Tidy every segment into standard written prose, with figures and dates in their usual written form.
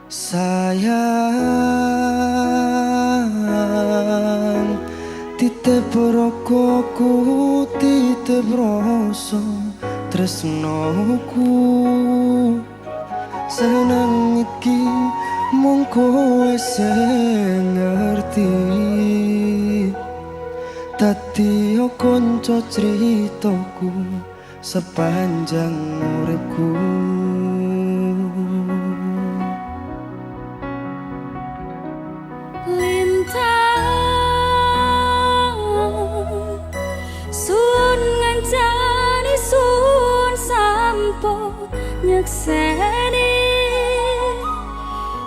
Sayang, titip rokoku, titip rasa tresnoku. Seneng iki mung kowe sing ngerti. Dadi kanca critaku sepanjang uripku. Lintang sun ngancani sun sampo nyekseni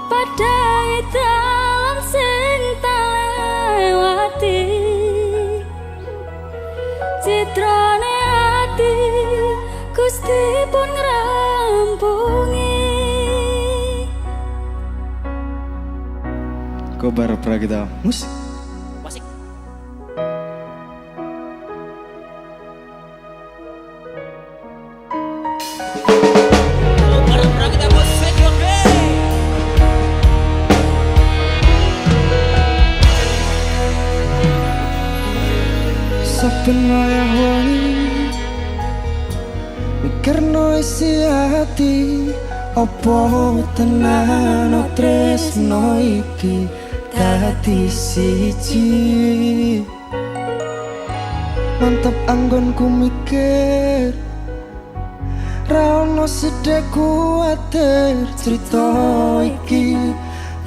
padai dalam sing talewati citrane ati Gusti pun ngrampungi. Kobar Pragita musik. Wasik. Kobar Pragita musik oke. Saben wayah wengi mikirno isi ati, opo tenan tresno iki dadi siji. Mantep anggonku mikir ra ono sithik kuwatir, crita iki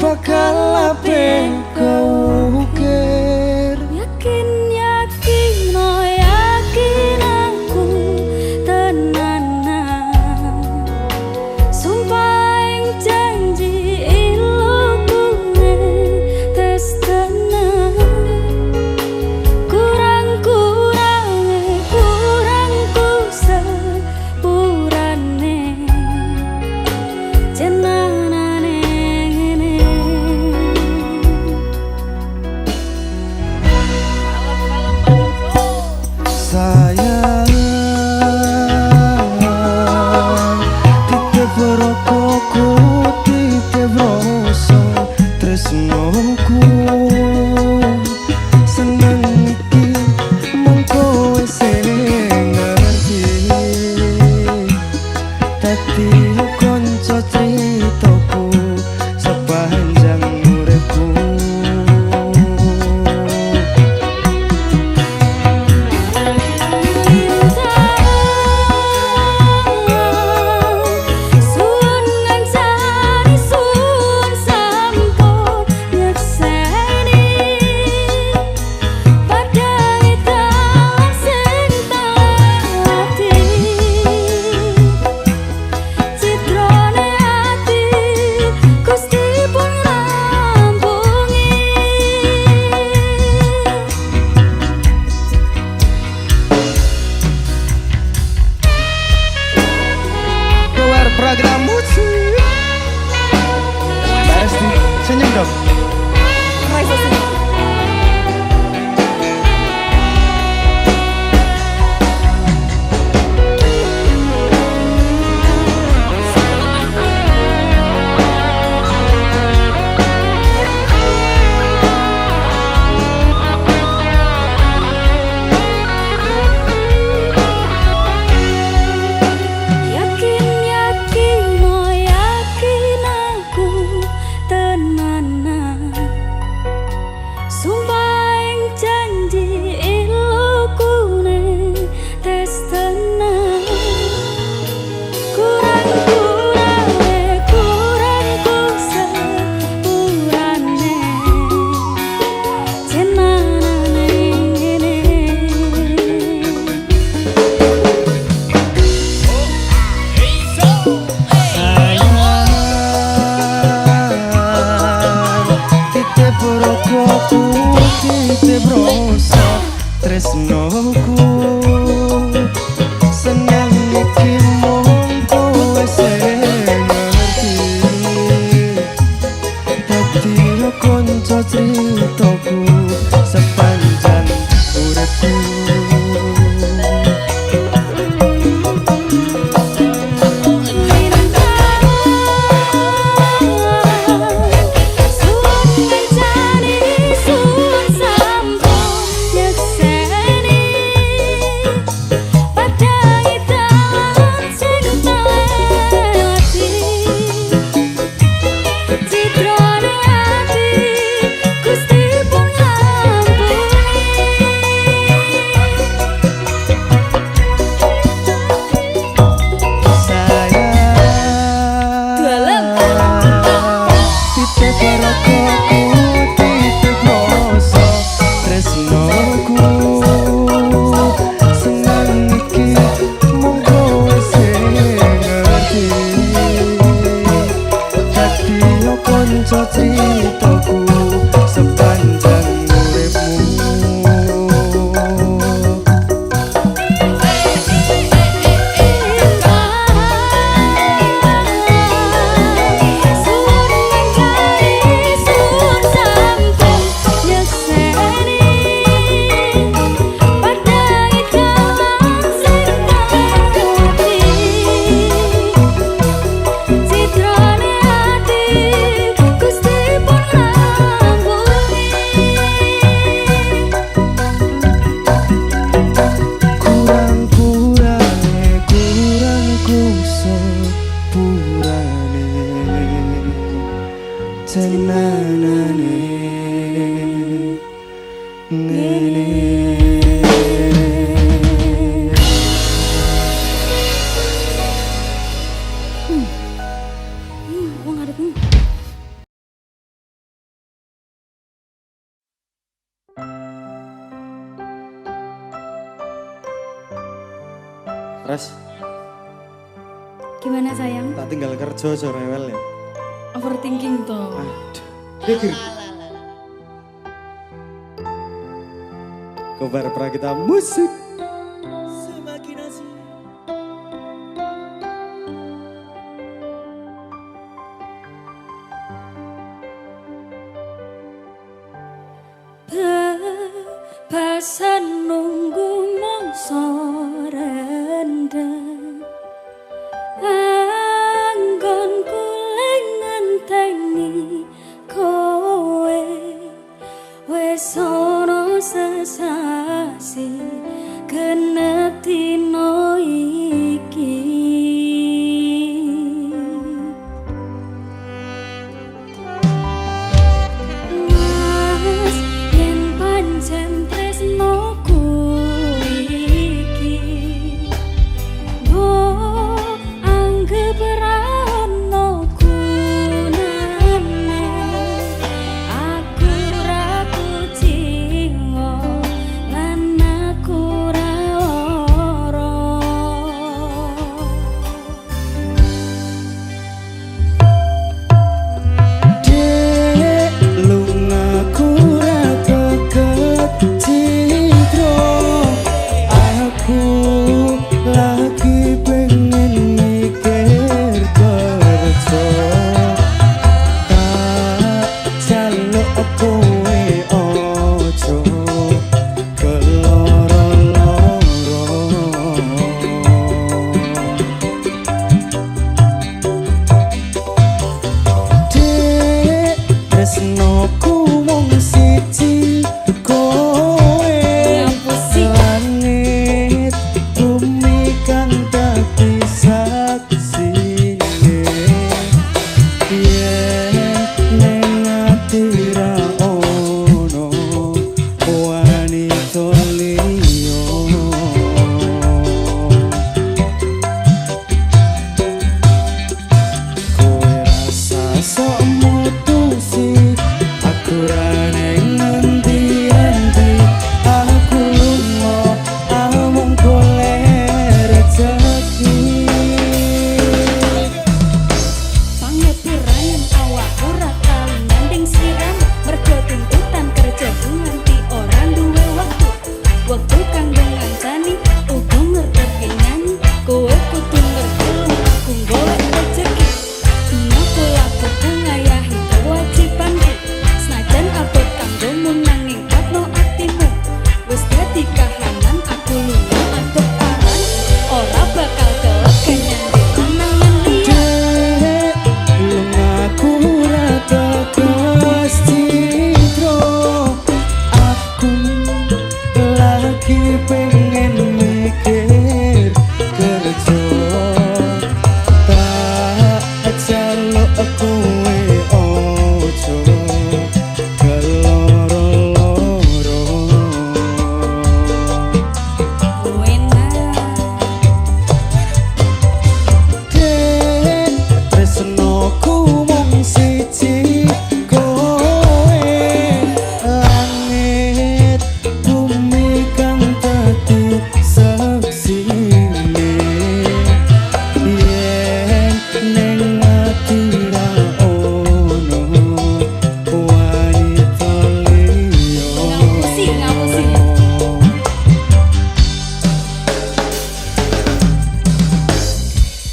bakal apik keukir. Yakin yakin oh yakin aku tenanan sumpah ing janji ilokune tes tenan kurangku sepurane jenenane ngene. tenanane ngene. Wong ngadep. Ras, Gimana sayang? tak tinggal kerja aja rewel ya. Overthinking toh. Aduh. Pikir. Kobar Prakita Musik. Semakin asik. Pasan nunggu mongso rendang anggon kuling ngenteni kowe wes ono sesasi genep dino iki mas yen pancen tresnoku iki mbok anggep ra ono gunane aku ra kucingo lan aku ra lara Dek lungaku ra deket citro. Aku lagi pengen mikir kerja. Tak jaluk kowe ojo keloro-loro. Dek tresnoku mung siji kowe. Ngapusi. Langit bumi kang dadi saksine. Yen ning ati ra ono wanita liya. Kowe rasa sok mutusi aku ra ning ngendi-endi. Aku lunga amung golek rezeki. Pangepurayan awak ora tau nyanding siram mergo tuntutan kerja nganti ora duwe waktu kanggo ngancani uga ngerteke nyanyi kowe kudu ngerti aku golek rezeki aku lakuku ngayahi kewajibanku senajan abot kanggomu nanging katno atimu wis dadi kahanan aku lunga adoh aran ora bakal kelek nyanding lanangan liya. Dek lungaku ra tegas citro. Aku lagi pengen mikir kerja. Tak jaluk kowe ojo keloro-loro. Dek tresnoku mung siji kowe. Langit bumi kang dadi saksine. Yen ning ati ra ono wanita liya. Ngapusi.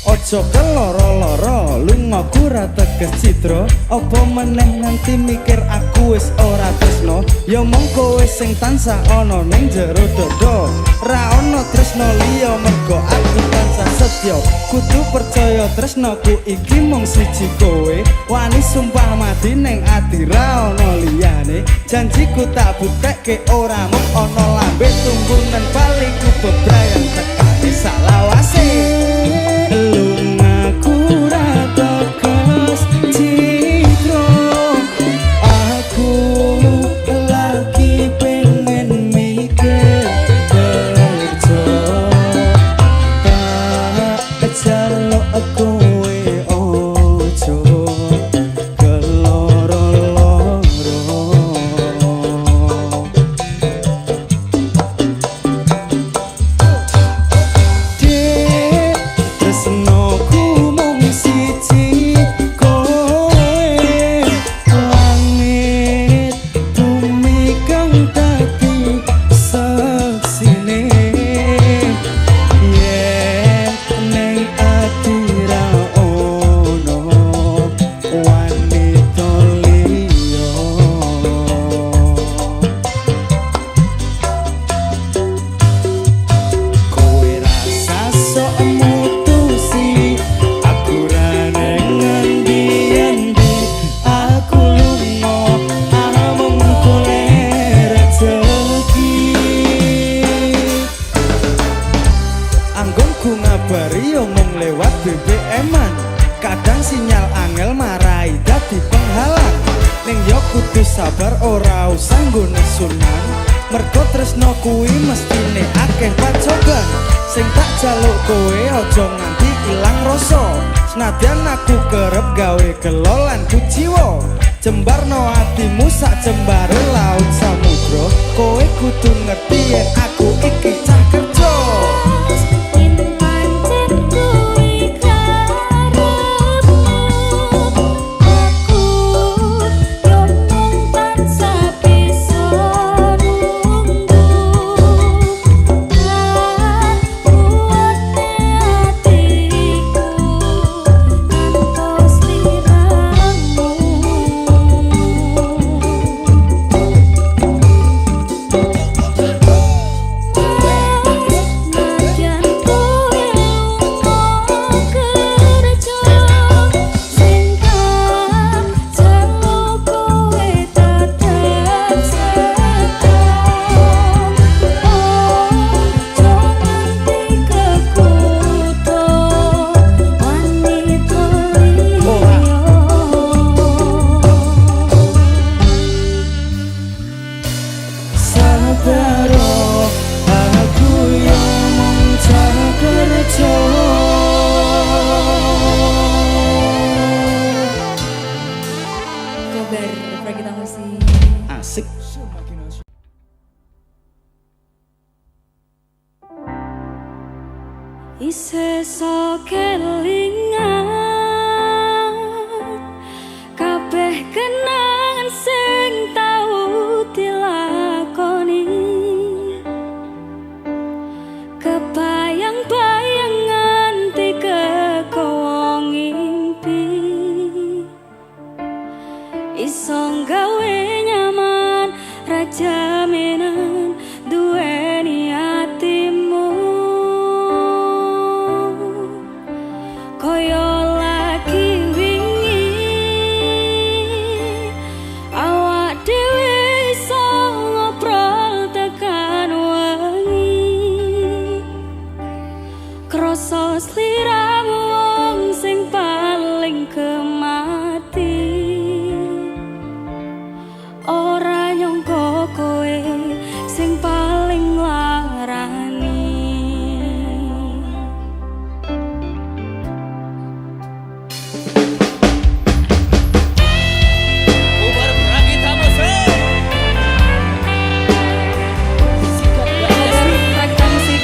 Ojo keloro-loro, lungaku ra teges citro. Apa meneh nganti mikir aku wis ora tresno. Ya mung kowe sing tansah ana ning jero dodo. Ra ono tresno liya mergo aku tansah setya. Kudu percaya tresnoku iki mung siji kowe. Wani sumpah mati ning ati ra ono liyane. Janjiku tak buktekke ora mung ono lambe tunggunan baliku bebrayan tekani salawase. Lungaku ra tegas citro. BBM-an. Kadang sinyal angel marai dadi penghalang. Ning yo kudu sabar ora usah nggone sunan. Mergo tresno kuwi mestine akeh pacoban. Sing tak jaluk kowe aja nganti ilang rasa. Senadyan aku kerep gawe gelolan kujiwa. Jembarno atimu sak jembare laut samudra. Kowe kudu ngerti yen aku iki cah kerja. Asik. Ise so kelingan kabeh kenangan sing tau dilakoni. Kebayang-bayang nganti kekowo ngimpi. Iso gawe nyaman rajaminan duweni atimu. Koyo lagi wingi awak dhewe iso ngobrol tekan wengi. Krasa sliramu wong sing paling kemati. Ora nyangka kowe sing paling larani. Ubar Pragita Musik. Pragita Musik.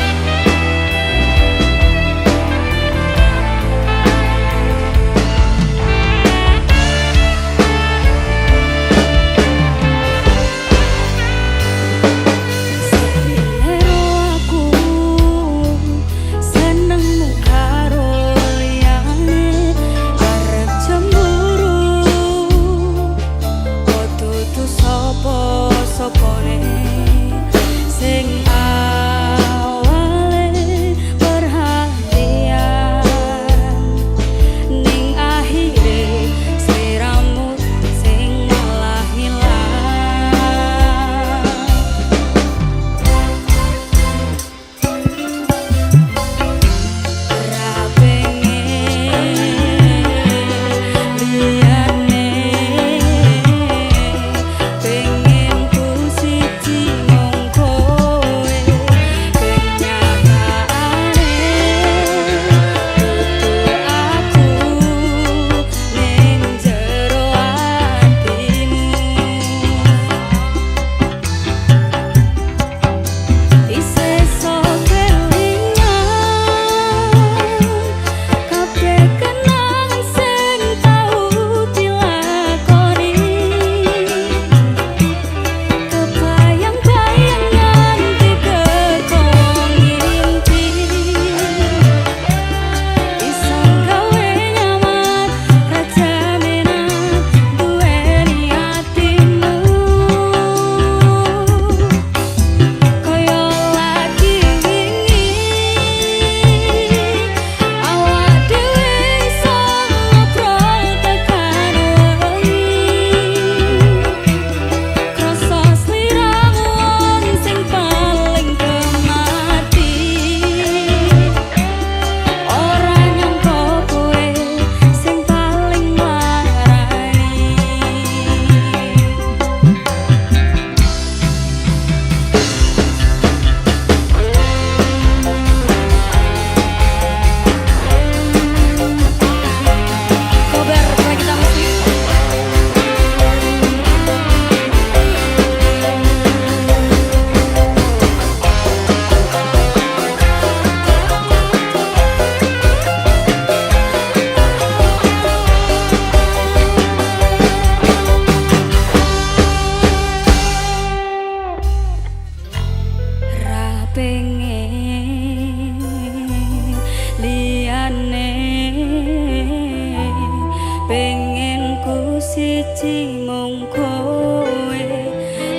siji mung kowe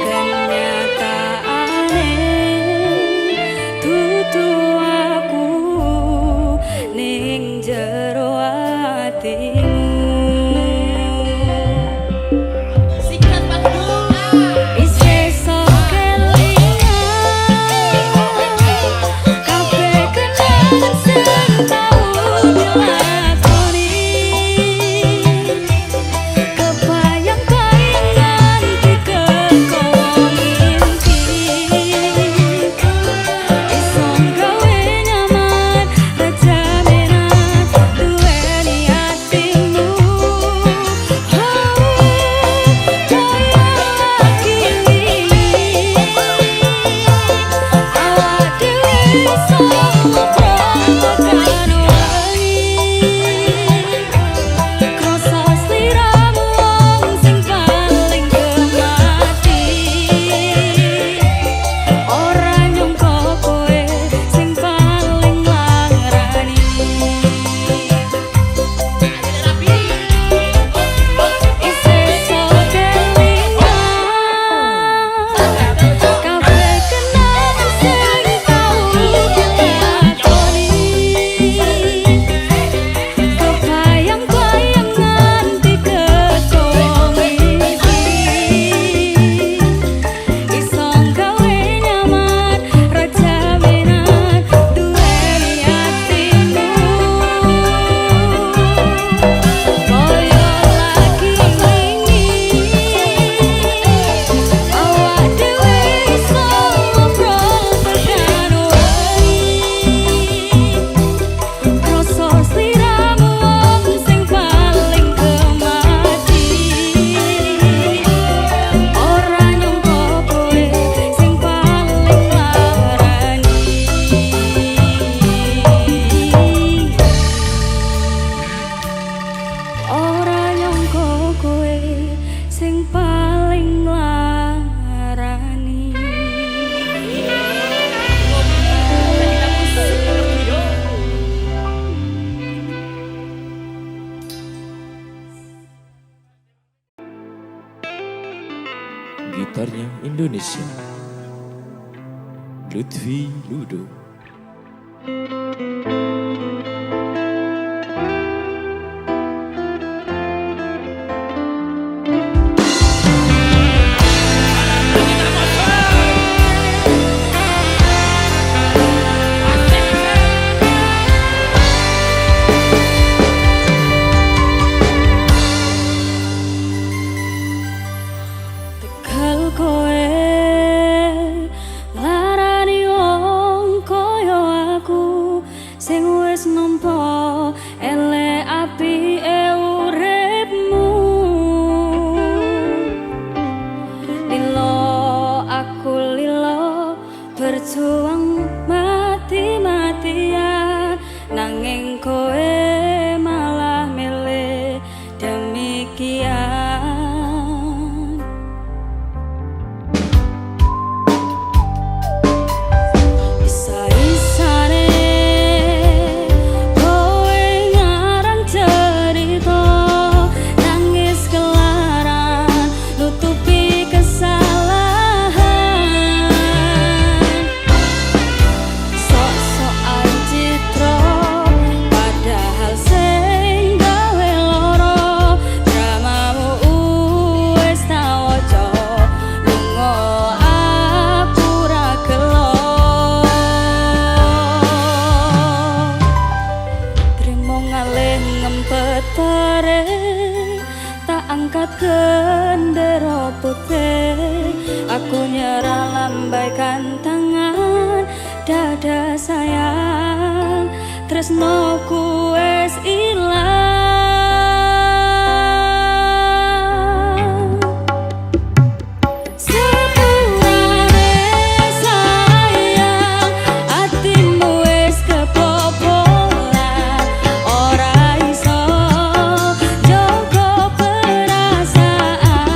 kenyataane dudu aku ning jero atimu. Sikat Bagdul. Isih sok kelingan kabeh kenangan sing tau dilakoni. Kebayang-bayang nganti kekowo mimpi. Iso gawe nyaman rejamenan duweni atimu. Gitarnya Indonesia, Lutfi Ludo. Tegal kowe larani wong kaya aku sing wis nampa elek apike uripmu. Lilo aku lilo berjuang mati-matian nanging kowe malah milih demikian. Isa-isane kowe ngarang cerita nangis kelaran nutupi kesalahan. Sok-sokan citra padahal sing gawe loro dramamu wis tak waca lunga aku ra gelo. Trimo ngalih ngempet bareng tak angkat gendera putih. Aku nyerah lambaikan tangan dada sayang tresnoku wis ilang. Sepurane sayang atimu wis kebobolan ora iso jaga perasaan.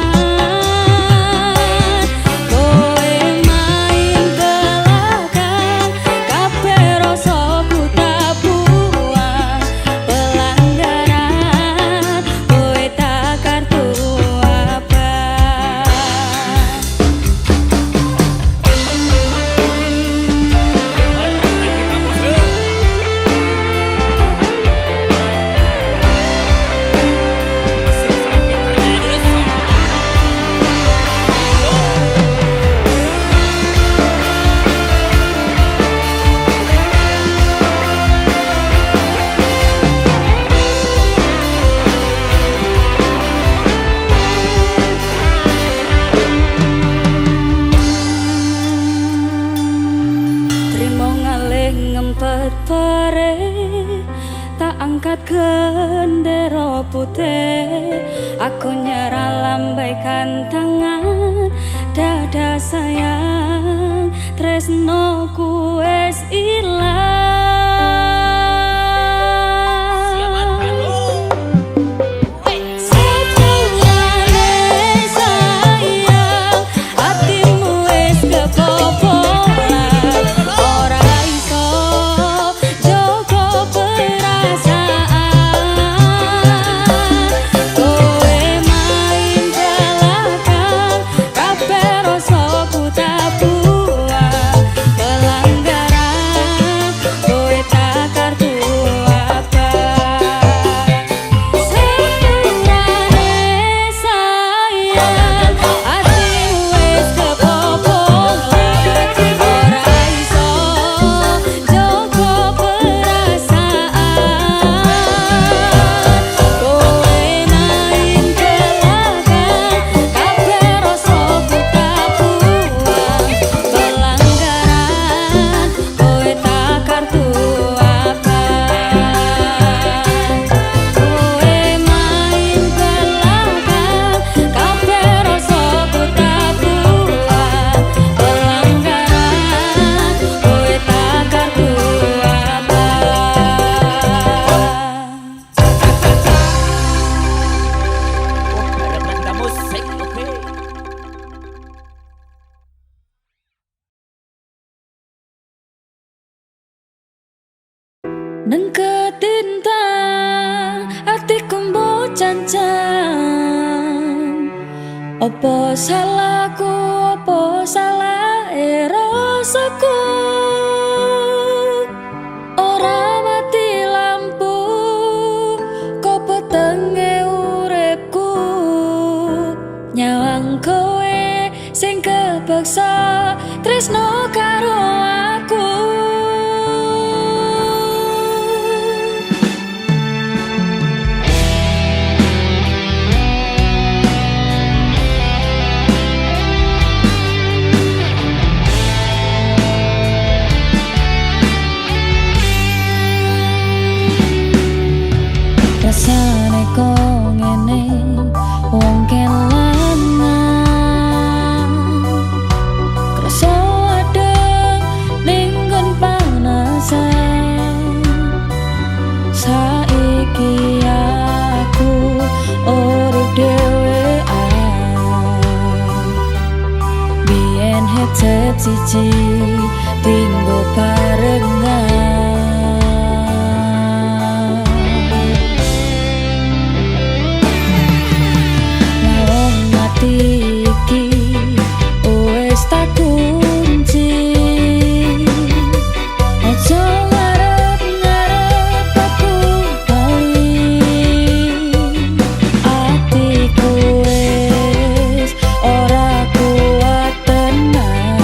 Kowe main belakang kabeh rasaku tak buang. angkat gendera putih, aku nyerah lambaikan tangan. Dada sayang, tresnoku wis ilang. Neng ketintang atiku mbok cancang. Apa salahku, apa salah rasaku? Ora mati lampu kok petenge uripku. Nyawang kowe sing kepeksa tresno karo aku. Rasane kok ngene wong kelangan, krasa adem ning nggon panasan. Saiki aku urip dhewean, biyen headset siji tinggo barengan. Iki wis tak kunci, aja ngarep-ngarep aku bali. Atiku wis ora kuat tenan,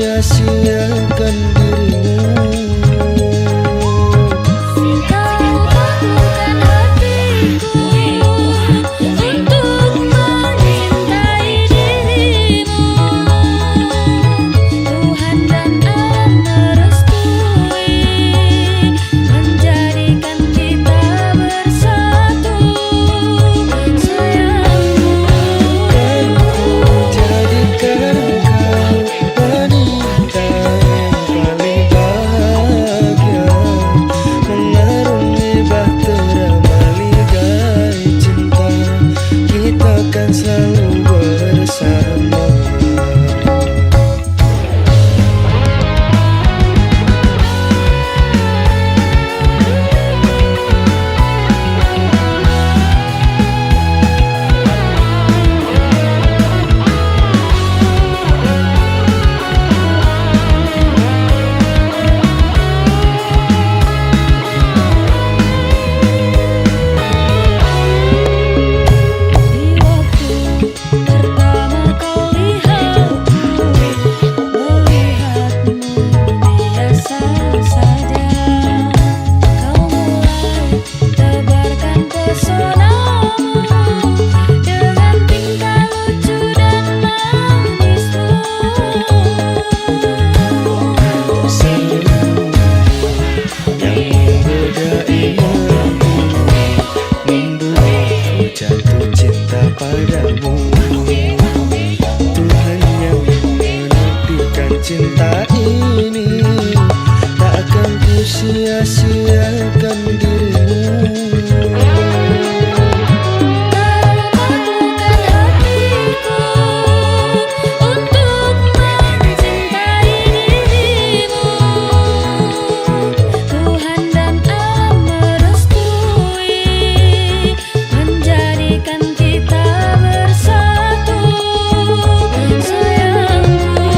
sia-siakan dirimu. Kau taklukkan hatiku untuk mencintai dirimu. Tuhan dan alam merestui menjadikan kita bersatu. Sayangku, Dan ku jadikan kau wanita yang paling bahagia, mengarungi bahtera maligai cinta, kita kan selalu bersama. di waktu pertama kau lihatku, melihatmu biasa saja. Kau mulai tebarkan pesonamu dengan tingkah lucu dan manismu. Yang menggodai hatiku, membuatku jatuh cinta padamu. Tuhan yang menakdirkan cinta ini, tak akan ku sia-siakan dirimu. Taklukkan hatiku untuk mencintai dirimu. Tuhan dan alam merestui menjadikan kita bersatu. Sayangku,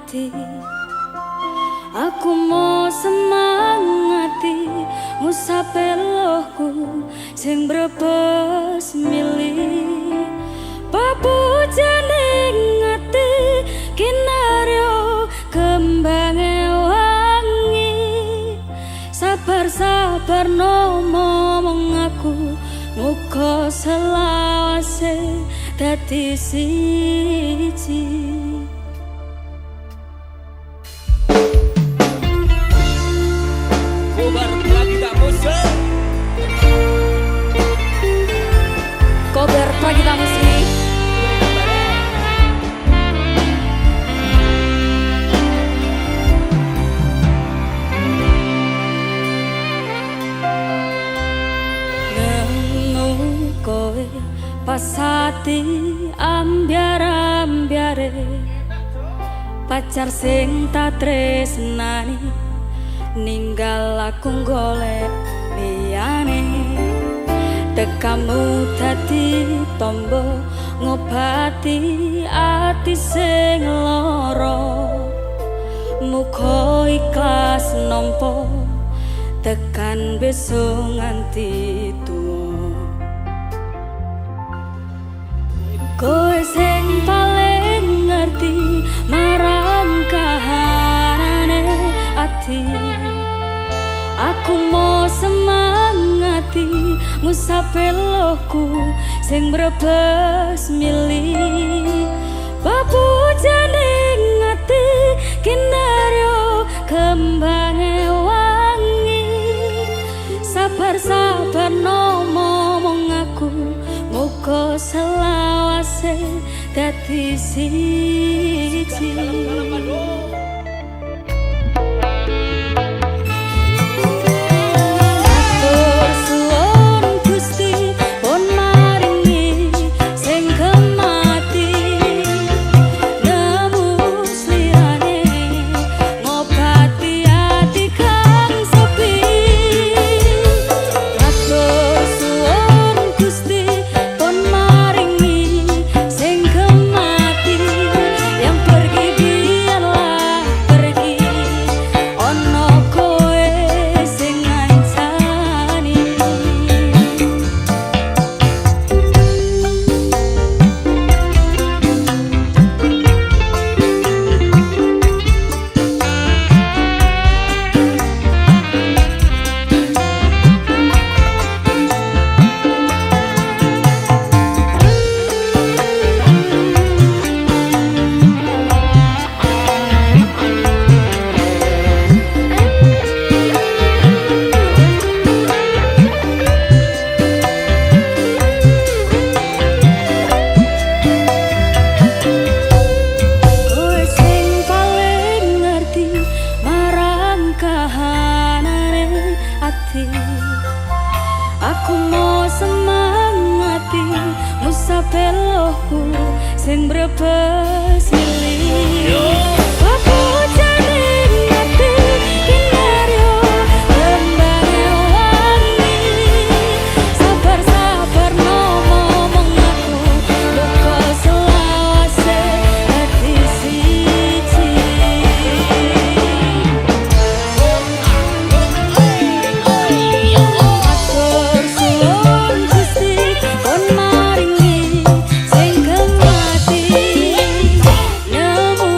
ati. Aku mau semangati ngusape lohku sing brebes milih papujane ngati kinaryo kembange wangi. Sabar-sabar no momong aku muga selawase dadi siji. Kobar lagi tak bosan. Kobar lagi tak musik. Nemu kowe pasati ambyar-ambyare pacar sing tak tresnani ninggal aku golek liyane. Tekamu dadi tombo ngobati ati sing lara. Muga ikhlas nampa tekan besok nganti tuwa. Kowe sing paling ngerti marang kahanane ati. Aku mau semangati ngusape lohku sing brebes milih papujane ngati kinaryo kembange wangi. Sabar-sabar no momong aku muga selawase dadi siji. Aku mau semangati ngusape lohku sing brebes milih papujane ngati kinaryo kembange wangi. Sabar-sabar no momong aku muga selawase dadi siji. Nemu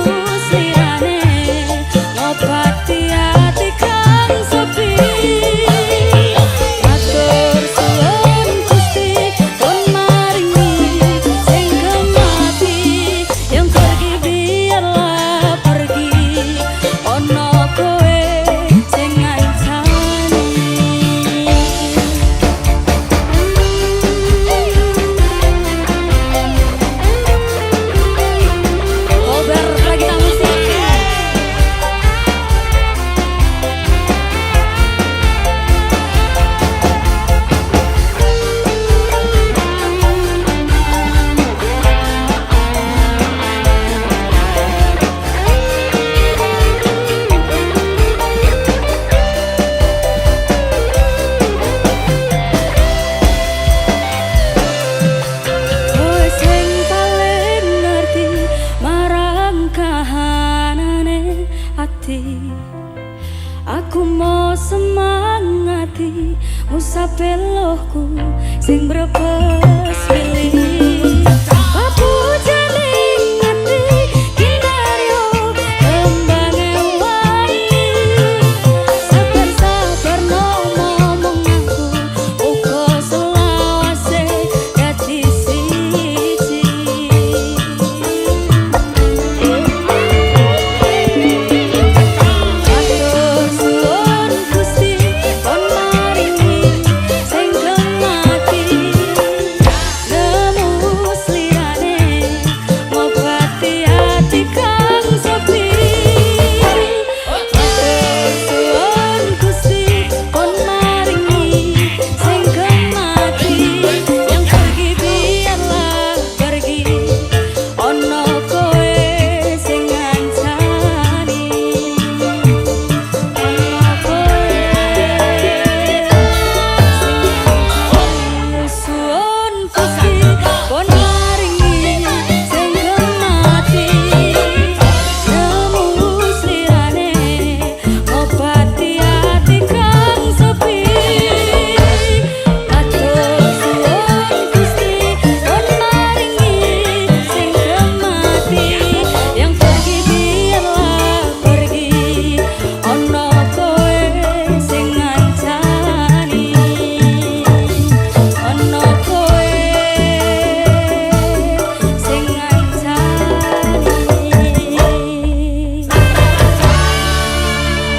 Usap pelohku sing brebes milih Papu jaring ati kindaryo tembange wangi Sabar-sabar no ngomong aku uga selawase dadi siji Atur suwun Gusti pon maringi sing gemati nemu slirane ngobati ati kang sepi Atur suwun Gusti pon maringi sing gemati yang pergi biarlah pergi ono kowe sing ngancani ono kowe suwun Gusti pon maringi sing gemati nemu slirane ngobati ati kang sepi Atur suwun Gusti pon maringi sing gemati yang pergi biarlah pergi ono kowe sing ngancani ono kowe sing ngancani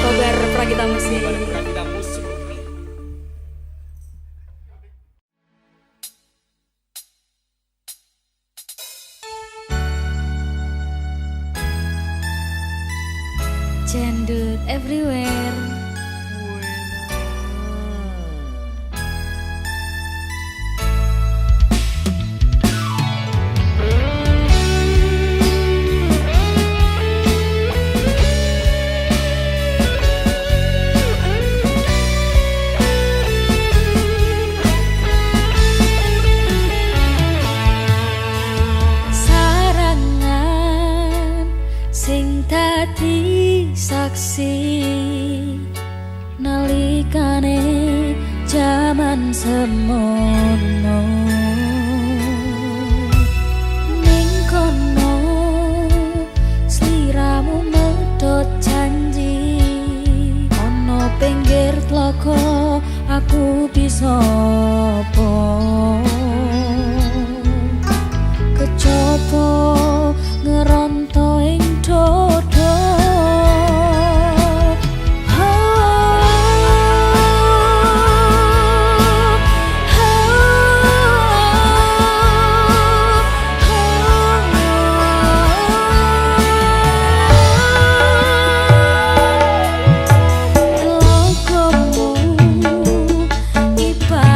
Kobar Pragita Musik Kita musik. Cendut everywhere sarangan sing dadi saksi nalikane jaman semono ning kono sliramu medhot janji ono pinggir tlaga aku bisa apa kecoba ngeronto ing dodo Logomu ibarat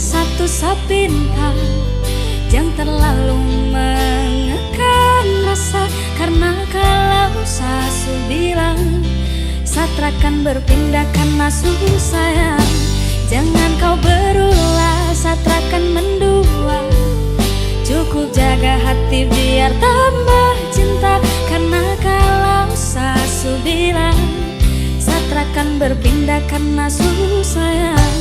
satu sapinta, jangan terlalu mengekang rasa. Karena kalau sasu bilang satrakan berpindah karena sayang, jangan kau berulah satrakan mendua. Cukup jaga hati biar tambah cinta. Karena kalau sasu bilang satrakan berpindah karena sayang.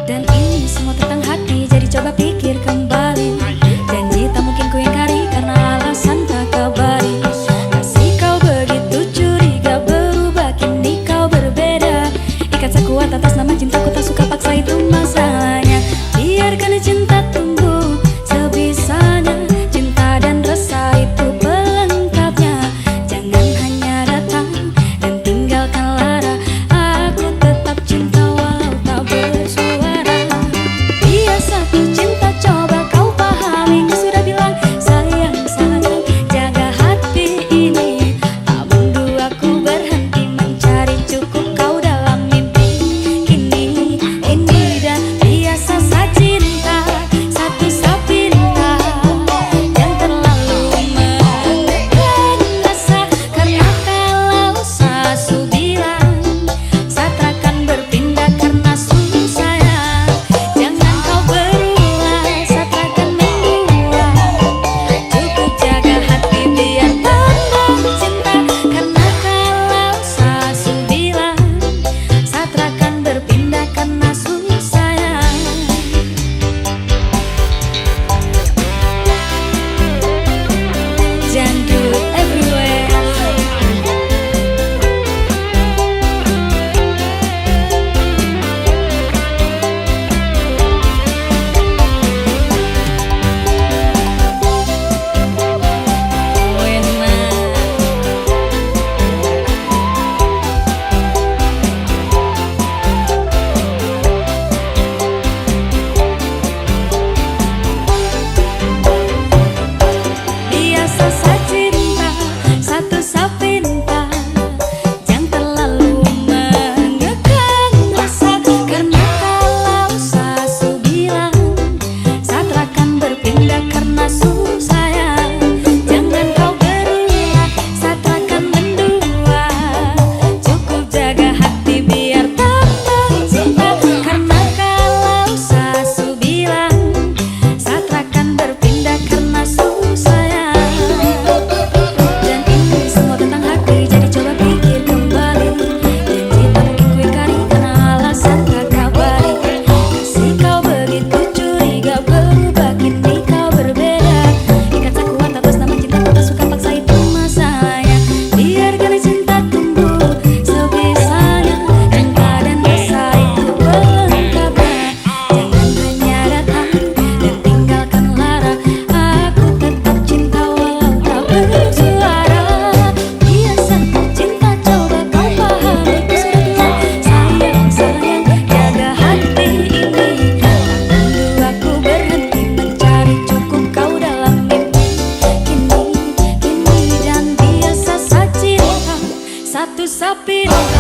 Dan ini semua tentang hati, jadi coba pikir kembali. Janji tak mungkin ku ingkari karena alasan tak kabari. Kasih kau begitu curiga, berubah kini kau berbeda. Ikat sekuat atas nama cintaku, tak suka paksa itu masalahnya. Biarkan cinta tumbuh sebisanya, cinta dan rasa itu pelengkapnya. Jangan hanya datang dan tinggalkan lara, aku tetap cinta walau tak bersuara. Biasa tuh cinta, coba kau pahami. Ku sudah bilang sayang sayang, jaga hati ini. Tak mundur aku berhenti mencari, cukup kau dalam mimpi. Kini dan biasa saja cinta, satu sapinta, jangan terlalu mengekang rasa. Karena kalau sasu bilang satrakan berpindah karena sayang, jangan kau berulah satrakan mendua. Cukup jaga hati biar tambah cinta. Karena kalau sasu bilang satrakan berpindah karena sayang. Jangkut everywhere. Biasa saja cinta, satu sapinta, jangan terlalu mengekang rasa. Karena kalau sasu bilang satrakan berpindah karena sayang, jangan kau berulah satrakan mendua. Cukup jaga hati biar tambah cinta. Karena kalau sasu bilang satrakan berpindah karena sayang. Dan ini semua tentang hati, jadi coba pikir kembali. Janji tak mungkin ku ingkari karena alasan tak kabari. Kasih kau begitu curiga, berubah kini kau berbeda. Ikat sekuat atas nama cintaku, tak suka paksa itu masalahnya. Biarkan cinta tumbuh sebisanya, cinta dan rasa itu pelengkapnya. Jangan hanya datang dan tinggalkan lara, aku tetap cinta walau tak bersuara. Biasa cinta, coba kau pahami. Ku sudah bilang sayang sayang, jaga hati ini. Tak mundur aku berhenti mencari, cukup kau dalam mimpi. Kini dan biasa saja cinta, satu sapinta,